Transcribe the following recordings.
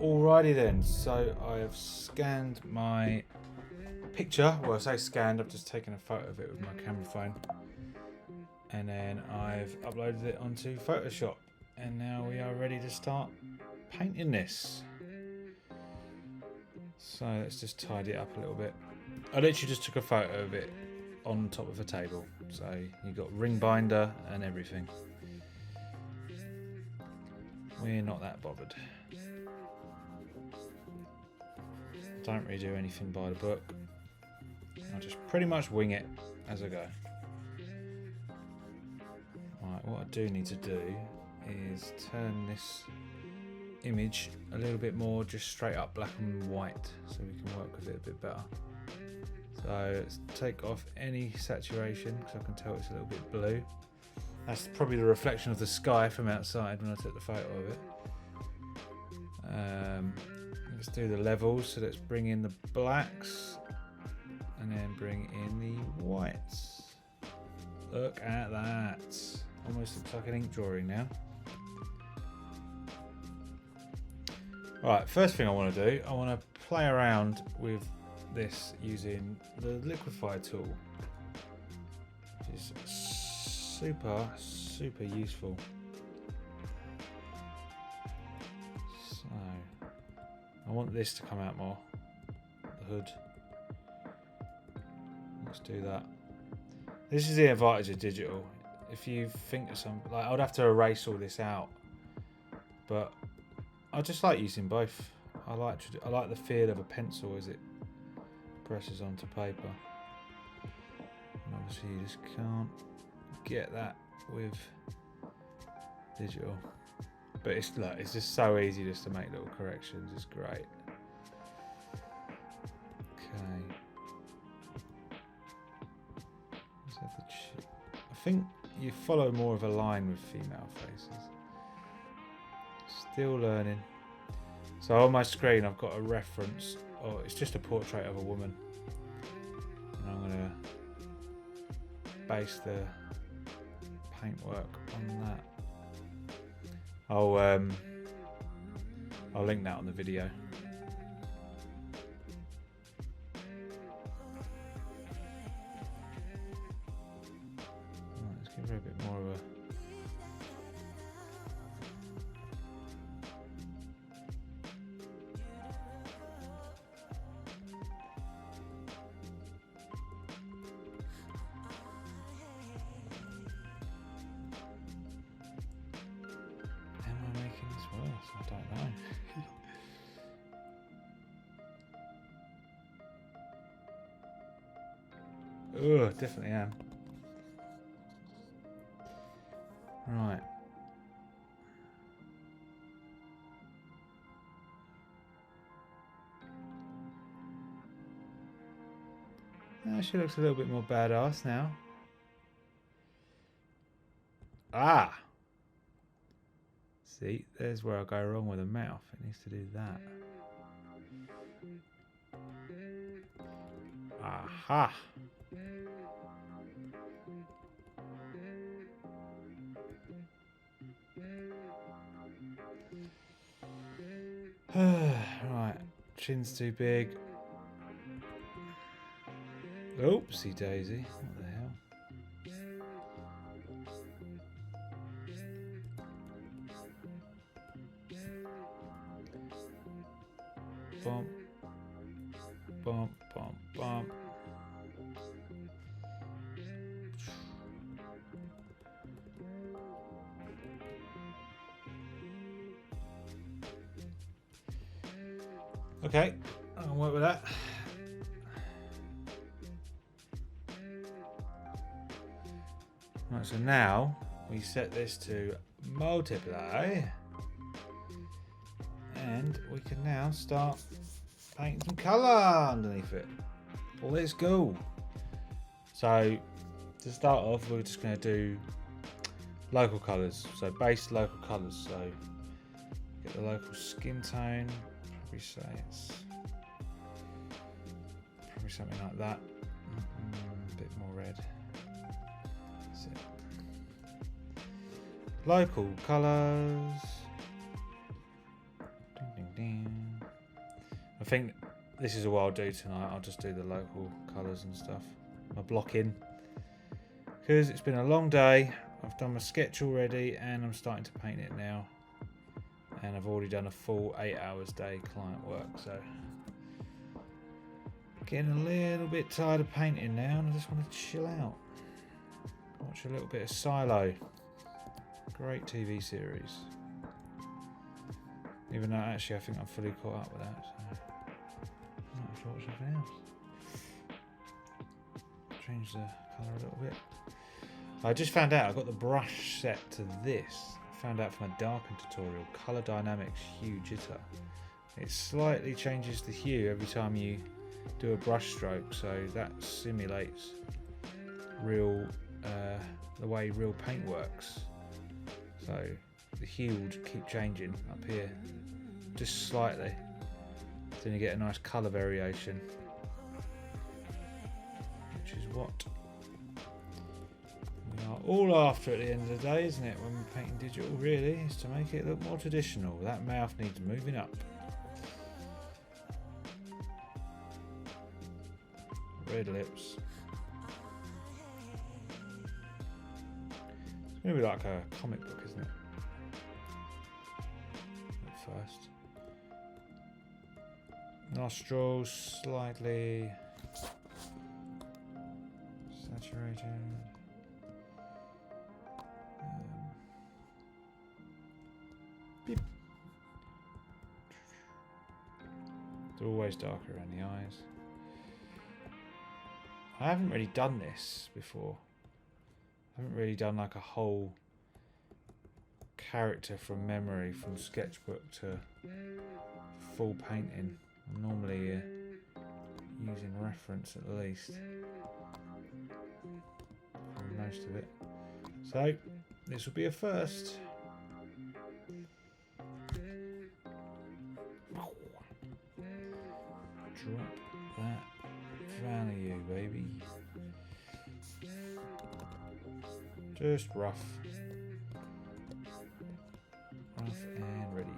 Alrighty then, so I have scanned my picture. Well, I say scanned, I've just taken a photo of it with my camera phone. And then I've uploaded it onto Photoshop. And now we are ready to start painting this. So let's just tidy it up a little bit. I literally just took a photo of it on top of a table. So you've got ring binder and everything. We're not that bothered. Don't really do anything by the book. I just pretty much wing it as I go. Right, what I do need to do is turn this image a little bit more just straight up black and white so we can work with it a bit better. So let's take off any saturation because I can tell it's a little bit blue. That's probably the reflection of the sky from outside when I took the photo of it. Let's do the levels, so let's bring in the blacks and then bring in the whites. Look at that. Almost looks like an ink drawing now. Right, first thing I want to do, I want to play around with this using the liquify tool, which is super useful. So I want this to come out more, the hood. Let's do that. This is the advantage of digital. If you think of some, like, I'd have to erase all this out, but I just like using both. I like the feel of a pencil as it presses onto paper. And obviously you just can't get that with digital. But it's just so easy just to make little corrections. It's great. Okay. Let's have the I think you follow more of a line with female faces. Still learning. So on my screen I've got a reference, or it's just a portrait of a woman. And I'm going to base the paintwork on that. I'll link that on the video. Right, let's give her a bit more of a I don't know. Ugh, definitely am. Right. She looks a little bit more badass now. Ah! See, there's where I go wrong with the mouth. It needs to do that. Aha! Right, chin's too big. Oopsie daisy. What the hell? Bump, bump, bump, bump. Okay, I can work with that. Right, so now we set this to multiply. And we can now start painting some colour underneath it. Let's go. So to start off, we're just going to do local colours. So base local colours. So get the local skin tone. Probably say it's probably something like that. A bit more red. That's it. Local colours. Ding, ding, ding. think this is what I'll do tonight. I'll just do the local colours and stuff. My blocking. Because it's been a long day. I've done my sketch already and I'm starting to paint it now. And I've already done a full 8 hours day client work. So getting a little bit tired of painting now and I just want to chill out. Watch a little bit of Silo. Great TV series. Even though actually I think I'm fully caught up with that. So I might have to watch something else. Change the colour a little bit. I just found out I got the brush set to this. I found out from a darken tutorial. Colour dynamics hue jitter. It slightly changes the hue every time you do a brush stroke, so that simulates real the way real paint works. So the hue will keep changing up here, just slightly. Then you get a nice colour variation, which is what we are all after at the end of the day, isn't it? When we're painting digital, really, is to make it look more traditional. That mouth needs moving up. Red lips. It's going to be like a comic book, isn't it? At first. Nostrils slightly saturated. Beep. It's always darker around the eyes. I haven't really done this before. I haven't really done like a whole character from memory, from sketchbook to full painting. I'm normally using reference at least for most of it. So this will be a first. Drop that value, baby. Just rough. Rough and ready.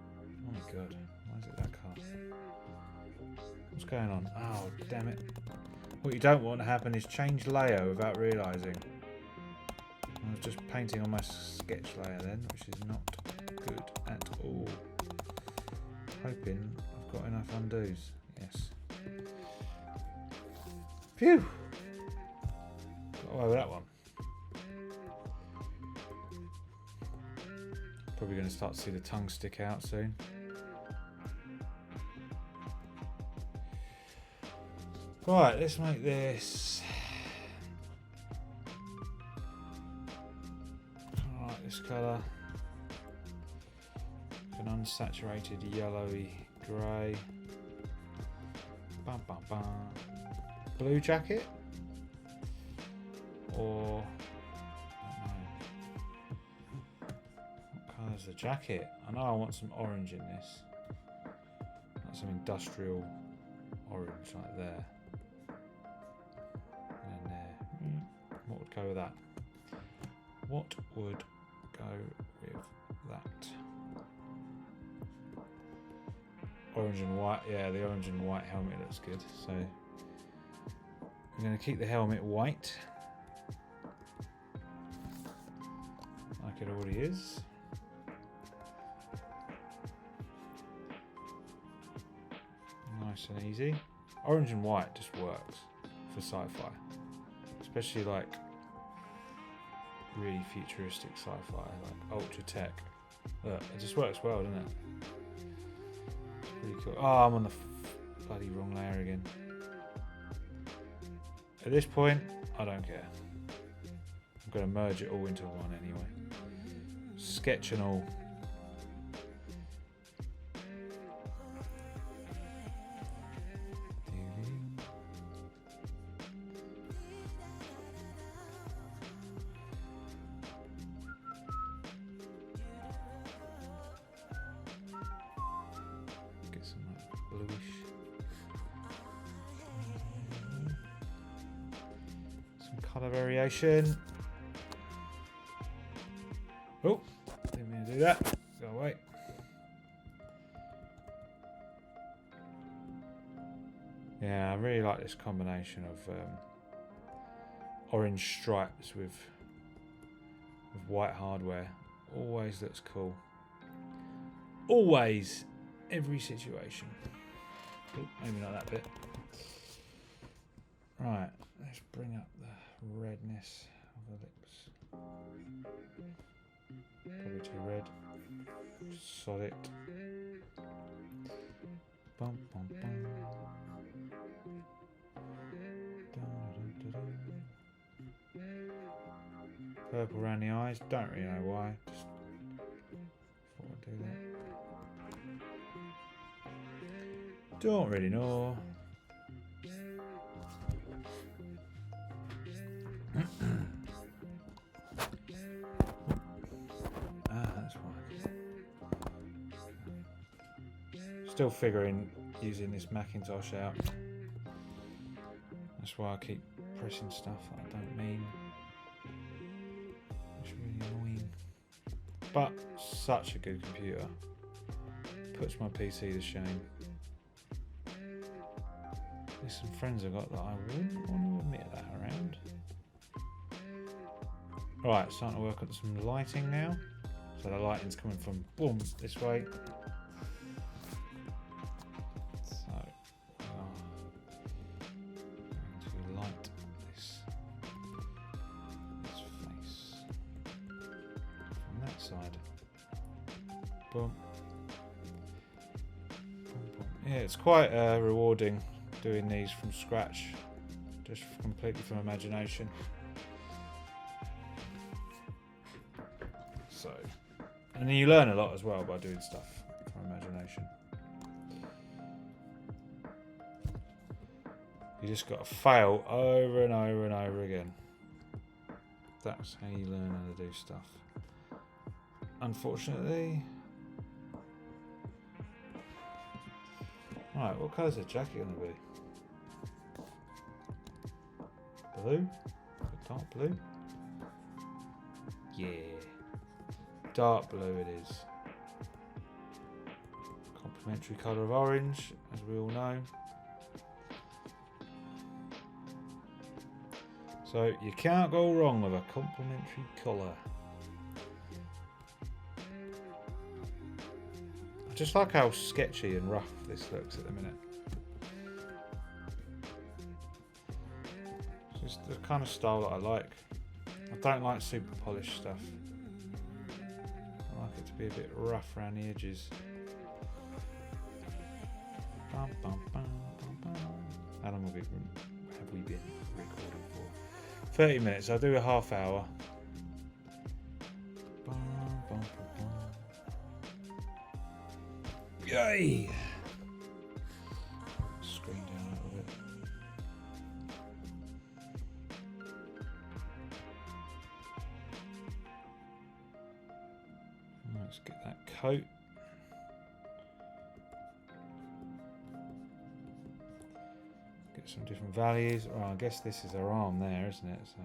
Oh my god, why is it that colour? What's going on? Oh, damn it. What you don't want to happen is change layer without realising. I was just painting on my sketch layer then, which is not good at all. Hoping I've got enough undos. Yes. Phew! Got away with that one. Probably going to start to see the tongue stick out soon. Right, let's make this. Alright, this colour. An unsaturated yellowy grey. Bum, bum, bum. Blue jacket? Or I don't know. What colour's the jacket? I know I want some orange in this. Like some industrial orange like there. And then there. What would go with that? What would go with that? Orange and white, yeah, the orange and white helmet looks good. So I'm going to keep the helmet white, like it already is. Nice and easy. Orange and white just works for sci-fi, especially like really futuristic sci-fi, like ultra tech. Look, it just works well, doesn't it? Pretty cool. Oh, I'm on the bloody wrong layer again. At this point, I don't care. I'm going to merge it all into one anyway. Sketch and all. Colour variation. Oh, didn't mean to do that. Go away. Yeah, I really like this combination of orange stripes with white hardware. Always looks cool. Always, every situation. Oh, maybe not that bit. Right, let's bring up the redness of the lips. Probably too red. Sod it. Bum, bum, bum. Purple around the eyes. Don't really know why. Just thought I'd do that. Don't really know. That's why. Still figuring using this Macintosh out. That's why I keep pressing stuff that I don't mean. It's really annoying. But such a good computer. Puts my PC to shame. There's some friends I've got that I wouldn't want to admit that around. Right, starting to work on some lighting now. So the lighting's coming from boom this way. So we are going to light this face from that side. Boom. Boom, boom. Yeah, it's quite rewarding doing these from scratch, just completely from imagination. So, and then you learn a lot as well by doing stuff from imagination. You just got to fail over and over and over again. That's how you learn how to do stuff. Unfortunately. Right, what colour's the jacket going to be? Blue? Dark blue? Yeah. Dark blue it is. Complementary colour of orange, as we all know. So you can't go wrong with a complementary colour. I just like how sketchy and rough this looks at the minute. It's just the kind of style that I like. I don't like super polished stuff. I like it to be a bit rough around the edges. Bum, bum, bum, bum, bum. How long have we been recording for? 30 minutes. I'll do a half hour. Bum, bum, bum, bum. Yay! Screen down a little bit. Let's get that coat. Get some different values. Oh, I guess this is our arm there, isn't it? So,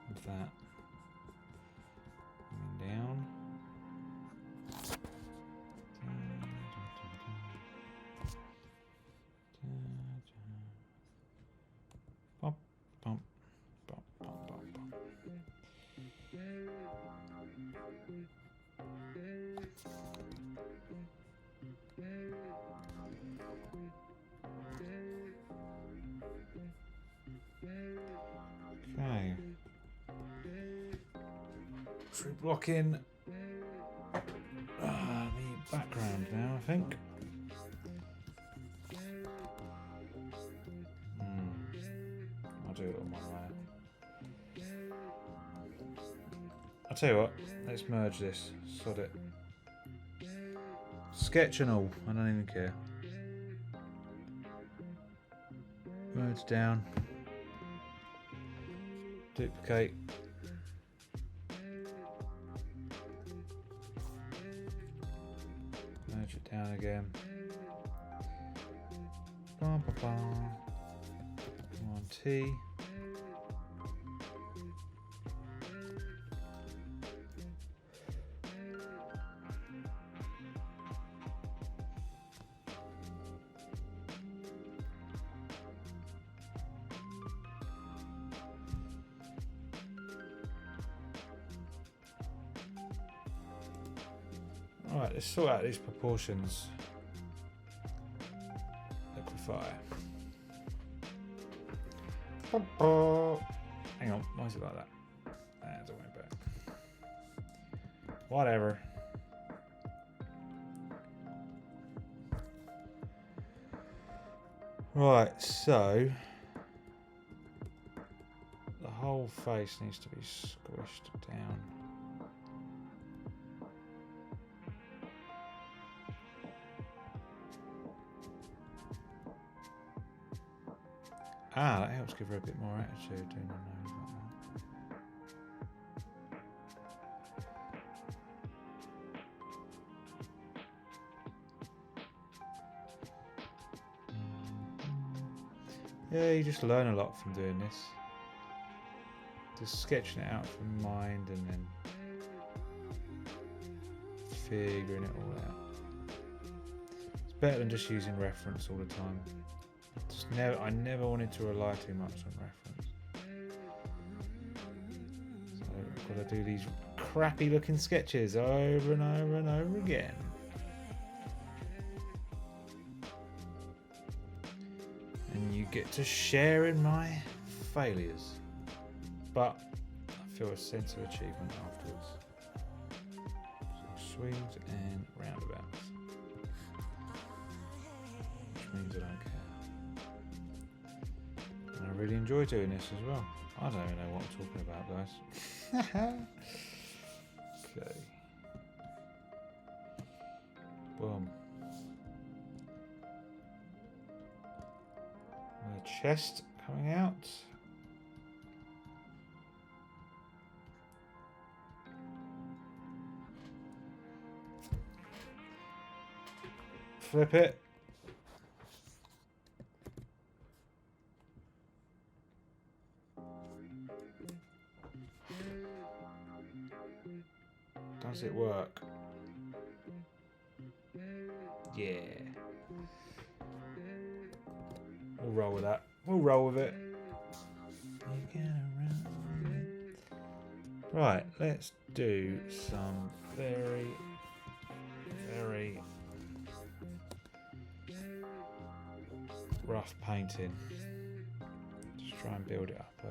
with that. Coming down. Bump, bump, bump, bump, bump, bump. Okay. True blocking the background now, I think. I'll do it on my way. I'll tell you what, let's merge this. Sod it. Sketch and all, I don't even care. Merge down. Duplicate. Merge it down again. Bum, bum, bum. One T. Alright, let's sort out these proportions. Liquefy. Hang on, why is it like that? Don't worry about it. Whatever. Right, so the whole face needs to be squished down. Ah, that helps give her a bit more attitude doing the nose like that. Yeah, you just learn a lot from doing this. Just sketching it out from mind and then figuring it all out. It's better than just using reference all the time. I never wanted to rely too much on reference. So I've got to do these crappy looking sketches over and over and over again. And you get to share in my failures. But I feel a sense of achievement afterwards. So swings and roundabouts. Which means I don't care. And I really enjoy doing this as well. I don't even know what I'm talking about, guys. Okay. Boom. And the chest coming out. Flip it. Does it work? Yeah. We'll roll with that. We'll roll with it. Right, let's do some very rough painting. Just try and build it up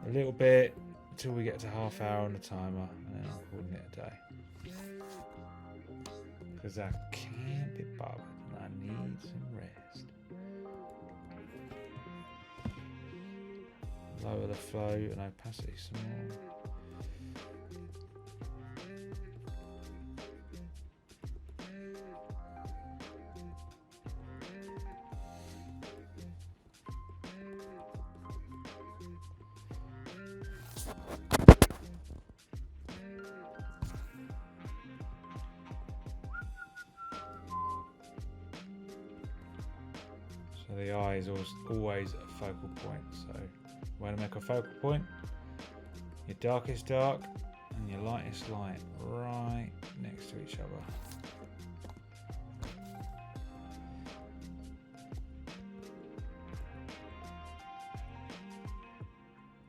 a little bit until we get to half hour on the timer, and then I'm calling it a day. Because I can't be bothered and I need some rest. Lower the flow and opacity some more. So the eye is always a focal point. So when I make a focal point, your darkest dark and your lightest light right next to each other.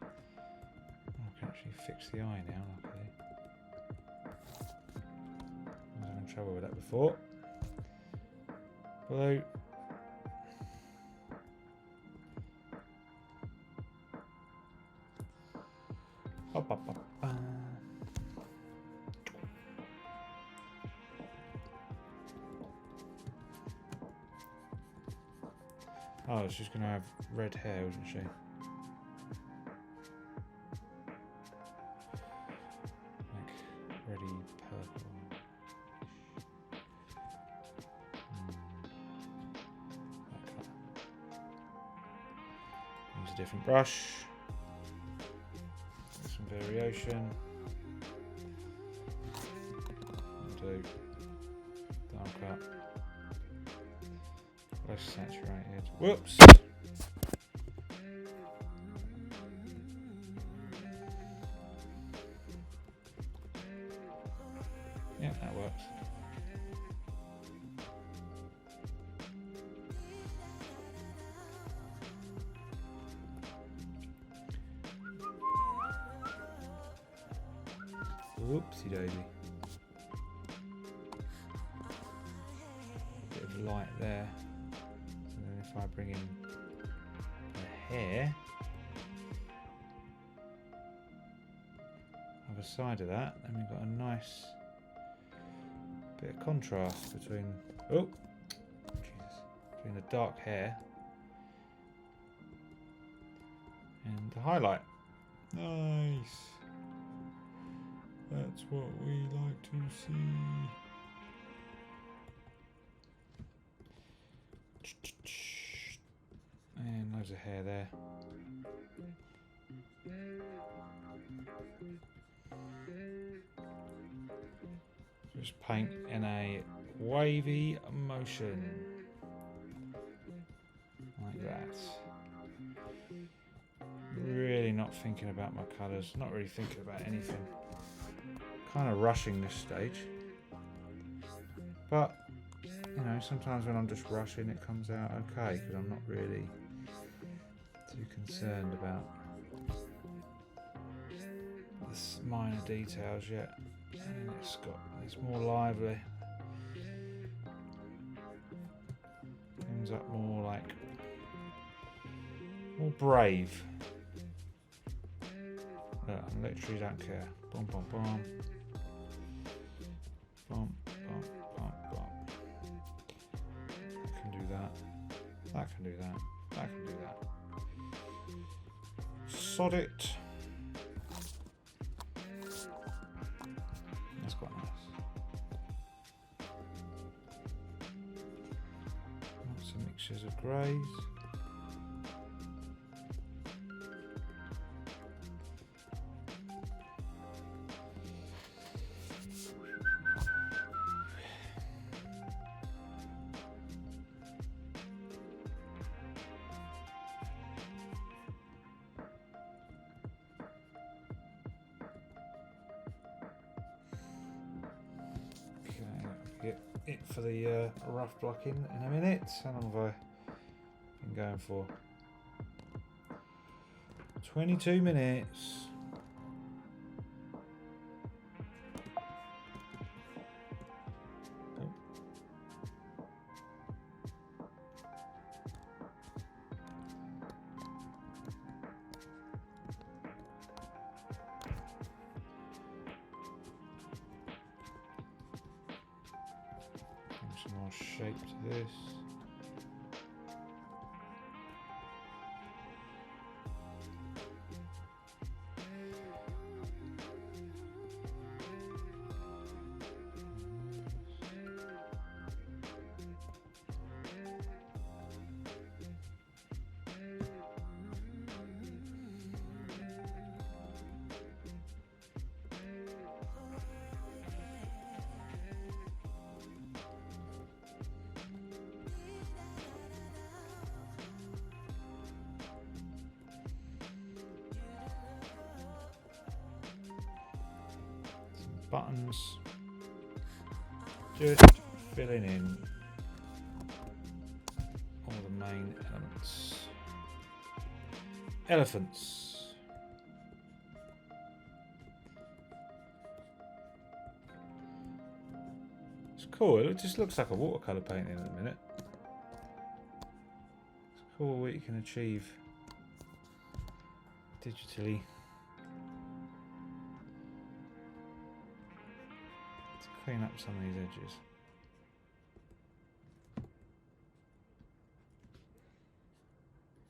I can actually fix the eye now, luckily. I was having trouble with that before. Blue. Oh, she's going to have red hair, wasn't she? Like reddy purple. That colour. Use a different brush. Some variation. Do darker. Less saturated. Whoops! Yeah, that works. Whoopsie daisy. light there. So then if I bring in the hair, other side of that, then we've got a nice bit of contrast between between the dark hair and the highlight. Nice. That's what we like to see. And loads of hair there. Just paint in a wavy motion. Like that. Really not thinking about my colours, not really thinking about anything. Kind of rushing this stage. But, you know, sometimes when I'm just rushing it comes out okay, because I'm not really too concerned about the minor details yet. And it's more lively. Comes up more like more brave. Look, I literally don't care. Boom, boom, boom. Boom, boom, boom, boom. That can do that. That can do that. That can do that. Sod it. That's quite nice. Lots of mixtures of greys. Get it for the rough blocking in a minute. How long have I been going for? 22 minutes. Oh. Some more shape to this. Buttons, just filling in all the main elements. Elephants. It's cool, it just looks like a watercolour painting at the minute. It's cool what you can achieve digitally. Clean up some of these edges.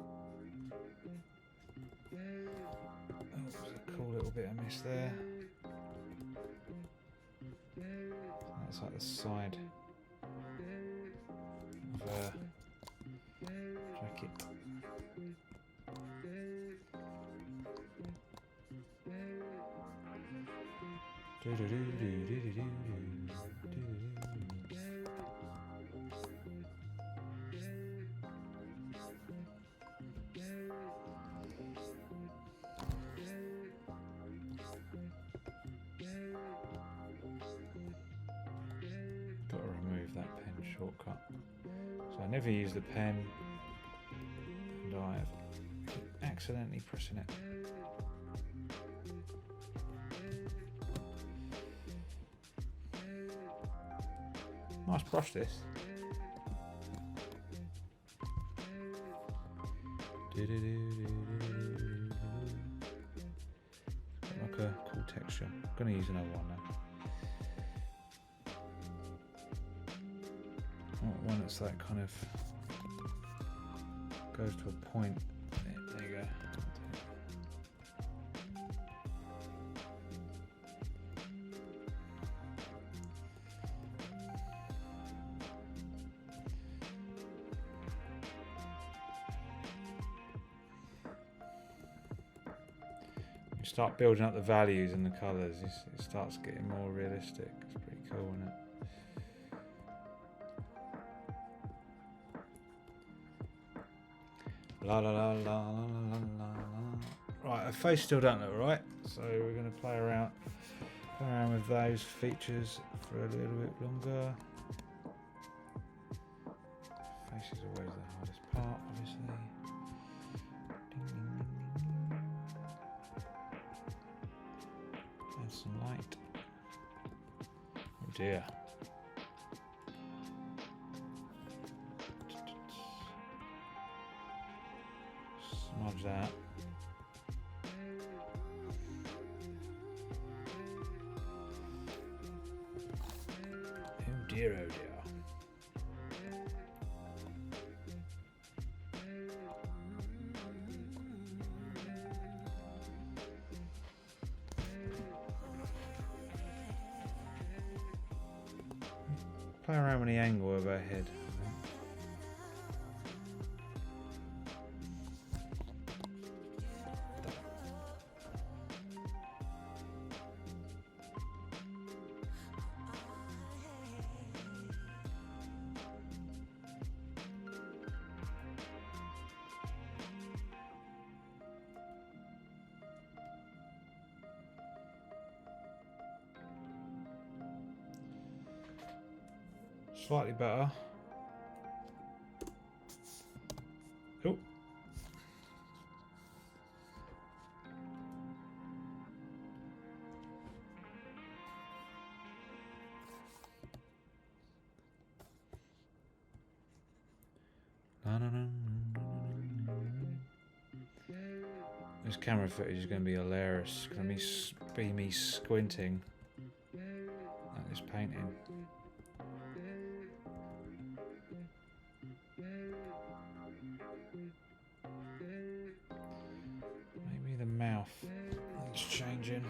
Oh, there's a cool little bit I missed there. That's like the side of a jacket. Got to remove that pen shortcut. So I never use the pen, and I've accidentally pressing it. Nice brush this. Like a cool texture. I'm gonna use another one now. One that's like kind of goes to a point. There you go. You start building up the values and the colours, it starts getting more realistic. It's pretty cool, isn't it? La la la la la la la. Right, her face still don't look right, so we're going to play around with those features for a little bit longer. Face is always the hardest part, obviously. Ding, ding, ding, ding. Add some light. Oh dear. Smudge that. Oh dear, oh dear. Play around with the angle of her head. Slightly better. Oh. This camera footage is going to be hilarious. It's going to be me squinting at this painting. Maybe the mouth is changing.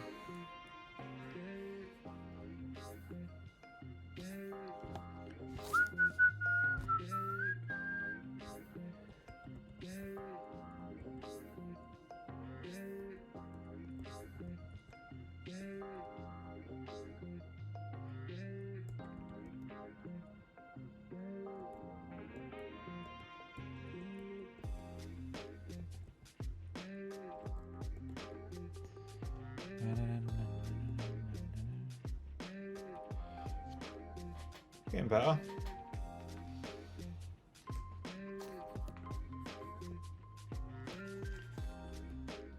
Getting better.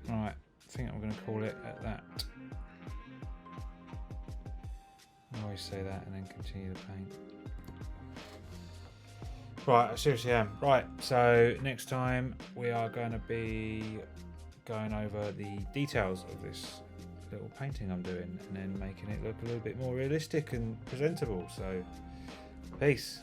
Right, I think I'm going to call it at that. I always say that and then continue the paint. Right, I seriously am. Right, so next time we are going to be going over the details of this little painting I'm doing and then making it look a little bit more realistic and presentable. So, peace.